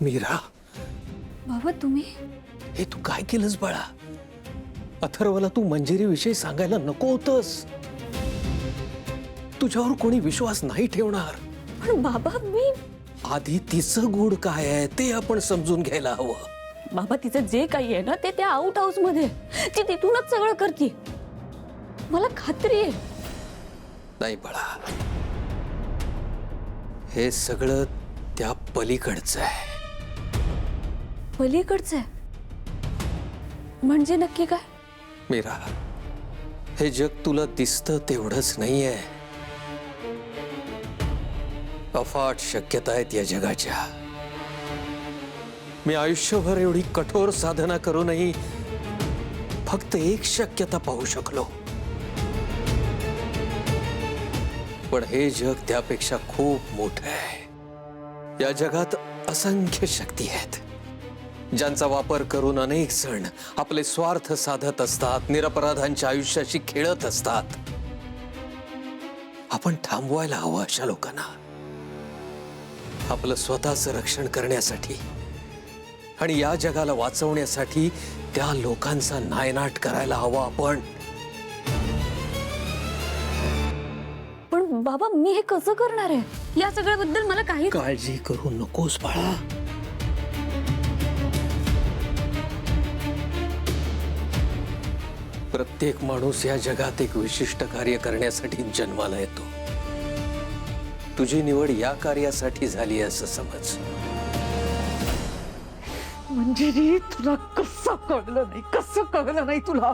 मीरा, बाबा तुम्ही हे तू काय केलंस बाळा? अथर्वला तू मंजिरीविषयी सांगायला नको होतंस. तुझ्यावर कोणी विश्वास नाही ठेवणार. पण बाबा मी आधी तिचं गुड काय आहे ते आपण समजून घ्यायला हवं. बाबा तिचं जे काही आहे ना ते त्या आउट हाऊस मध्ये ती तिथूनच सगळं करते, मला खात्री आहे. नाही बाळा, हे सगळं त्या पलीकडचं आहे. पलीकडचं आहे म्हणजे नक्की काय? मीरा, हे जग तुला दिसतं तेवढंच नाहीये. अफाट शक्यता आहेत या जगाच्या. मी आयुष्यभर एवढी कठोर साधना करूनही फक्त एक शक्यता पाहू शकलो. पण हे जग त्यापेक्षा खूप मोठं आहे. या जगात असंख्य शक्ती आहेत ज्यांचा वापर करून अनेक जण आपले स्वार्थ साधत असतात, निरपराधांच्या आयुष्याशी खेळत असतात. आपण थांबवायला हवं अशा लोकांना. आपलं स्वतःचं रक्षण करण्यासाठी आणि या जगाला वाचवण्यासाठी त्या लोकांचा नायनाट करायला हवा आपण. पण बाबा मी हे कसं करणार आहे? या सगळ्याबद्दल मला काही काळजी करू नकोस बाळा. प्रत्येक माणूस या जगात एक विशिष्ट कार्य करण्यासाठी जन्माला येतो. तुझी निवड या कार्यासाठी झाली असं समज. मंजिरी, तुला कसं कळलं नाही? कसं कळलं नाही तुला?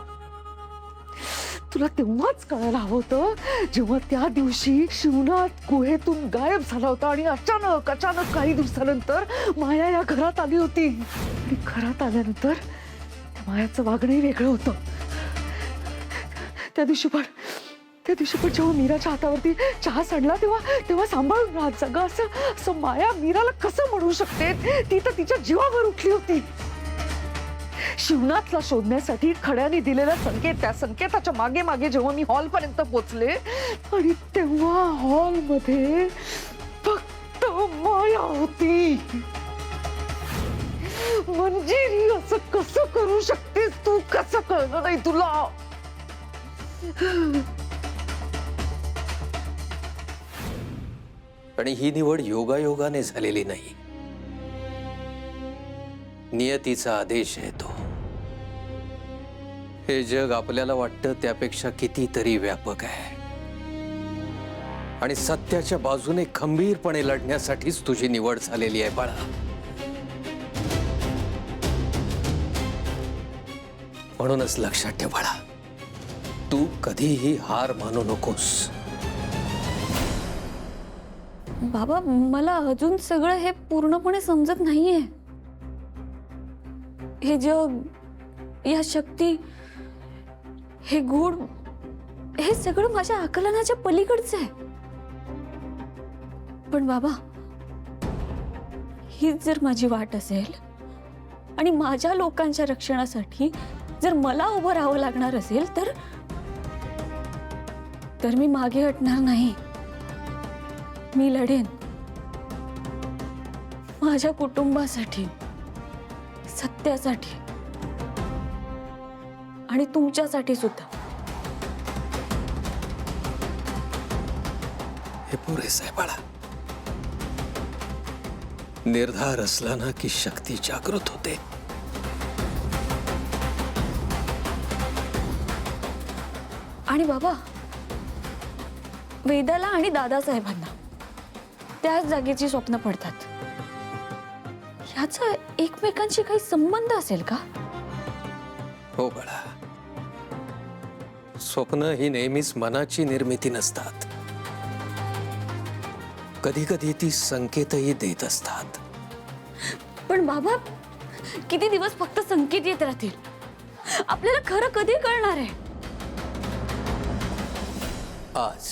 तुला तेव्हाच कळायला हवं होतं जेव्हा त्या दिवशी शिवनाथ गुहेतून गायब झाला होता आणि अचानक अचानक काही दिवसानंतर माया या घरात आली होती. आणि घरात आल्यानंतर त्या मायाचं वागणंही वेगळं होतं. त्या दिवशी पण जेव्हा मीराच्या हातावरती चहा सांडला तेव्हा सांभाळून राहत सगळं असं माया मीराला कसं म्हणू शकते? ती तर तिच्या जीवावर उठली होती. शिवनाथला शोधण्यासाठी खड्याने दिलेला संकेत, त्या संकेताच्या मागे मागे जेव्हा मी हॉल पर्यंत पोहोचले आणि तेव्हा हॉल मध्ये फक्त माया होती. मंजिरी, असं कसं करू शकतेस तू? कसं कळलं नाही तुला? आणि ही निवड योगायोगाने झालेली नाही. नियतीचा आदेश आहे तो. हे जग आपल्याला वाटतं त्यापेक्षा कितीतरी व्यापक आहे. आणि सत्याच्या बाजूने खंबीरपणे लढण्यासाठीच तुझी निवड झालेली आहे बाळा. म्हणूनच लक्षात ठेव बाळा, तू कधीही हार मानू नकोस. बाबा मला अजून सगळं हे पूर्णपणे समजत नाहीये. हे जग, या शक्ती, हे गुण, हे सगळं माझ्या आकलनाच्या पलीकडचं आहे. पण बाबा, हीच जर माझी वाट असेल आणि माझ्या लोकांच्या रक्षणासाठी जर मला उभं राहावं लागणार असेल तर मी मागे हटणार नाही. मी लढेन माझ्या कुटुंबासाठी, सत्यासाठी आणि तुमच्यासाठी सुद्धा. हे पुरेसं आहे बाळा. निर्धार असला ना की शक्ती जागृत होते. आणि बाबा, वेदाला आणि दादासाहेबांना त्याच जागेची स्वप्न पडतात. याचा एकमेकांशी काही संबंध असेल का? हो बाळा, स्वप्न ही नेहमीच मनाची निर्मिती नसतात. कधी कधी ती संकेतही देत असतात. पण बाबा, किती दिवस फक्त संकेत येत राहतील? आपल्याला खरं कधी कळणार आहे? आज.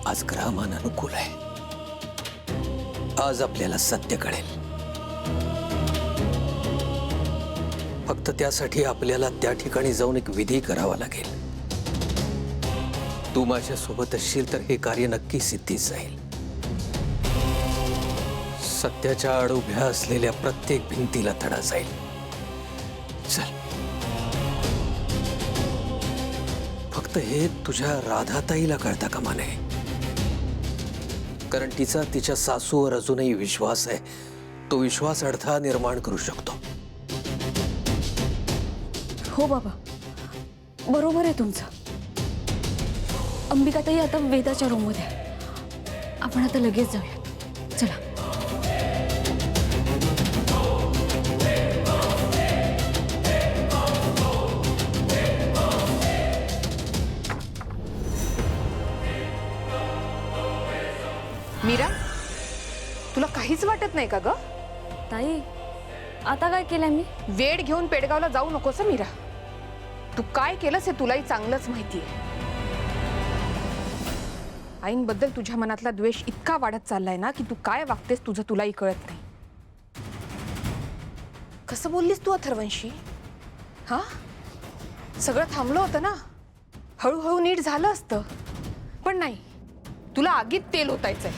आज ग्रहमान अनुकूल आहे. आज आपल्याला सत्य कळेल. फक्त फक्त त्यासाठी आपल्याला त्या ठिकाणी जाऊन एक विधी करावा लागेल. तू माझ्या सोबत असशील तर हे कार्य नक्की सिद्धीस जाईल. सत्याच्या आड उभ्या असलेल्या प्रत्येक भिंतीला तडा जाईल. चल. फक्त हे तुझ्या राधाताईला कळता कामा नये, कारण तिचा तिच्या सासूवर अजूनही विश्वास आहे. तो विश्वास अडथळा निर्माण करू शकतो. हो बाबा, बरोबर आहे तुमचं. अंबिकाताई आता वेदाच्या रूममध्ये आहे. आपण आता लगेच जाऊया. चला. मीरा, तुला काहीच वाटत नाही का ग? ताई, आता काय केलंय मी? वेड घेऊन पेडगावला जाऊ नकोस हं, मीरा. तू काय केलंस हे तुलाही चांगलंच माहितीये. आईंबद्दल तुझ्या मनातला द्वेष इतका वाढत चाललाय ना की तू काय वागतेस तुझं तुलाही कळत नाही. कसं बोललीस तू अथर्वंशी? हा, सगळं थांबलं होतं ना, हळूहळू नीट झालं असतं. पण नाही, तुला आगीत तेल ओतायचंय.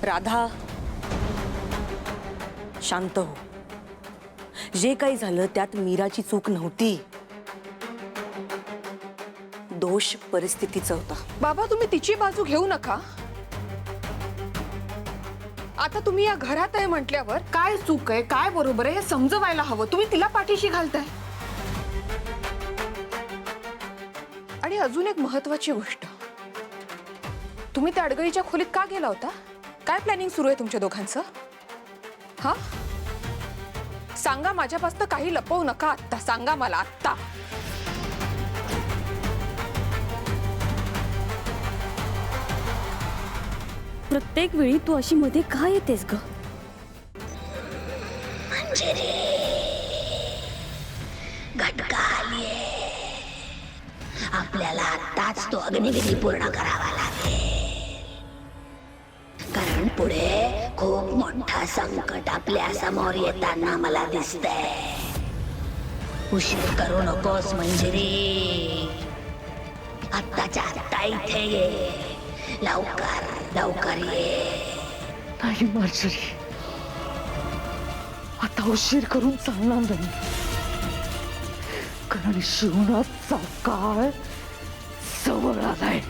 राधा, शांत हो. जे काही झालं त्यात मीराची चूक नव्हती. दोष परिस्थितीचा होता. बाबा, तुम्ही तिची बाजू घेऊ नका. आता तुम्ही या घरात आहे म्हटल्यावर काय चूक आहे काय बरोबर आहे हे समजवायला हवं. तुम्ही तिला पाठीशी घालताय. आणि अजून एक महत्वाची गोष्ट, तुम्ही त्या अडगळीच्या खोलीत का गेला होता? काय प्लॅनिंग सुरू आहे तुमच्या दोघांचं? हा, सांगा. माझ्यापासून काही लपवू नका. आत्ता सांगा मला, आत्ता. प्रत्येक वेळी तू अशी मध्ये का येतेस ग? घटका आलीये. आपल्याला आत्ताच तो अग्निविधी पूर्ण करावा लागेल, कारण पुढे खूप मोठा संकट आपल्या समोर येताना मला दिसतंय. उशीर करू नकोस मंजिरी. आत्ताच्या आत्ता इथे ये. लवकर लवकर ये. नाही मार्जरी, आता उशीर करून चालणार नाही, कारण शिवणाचा काळ जवळ आलाय.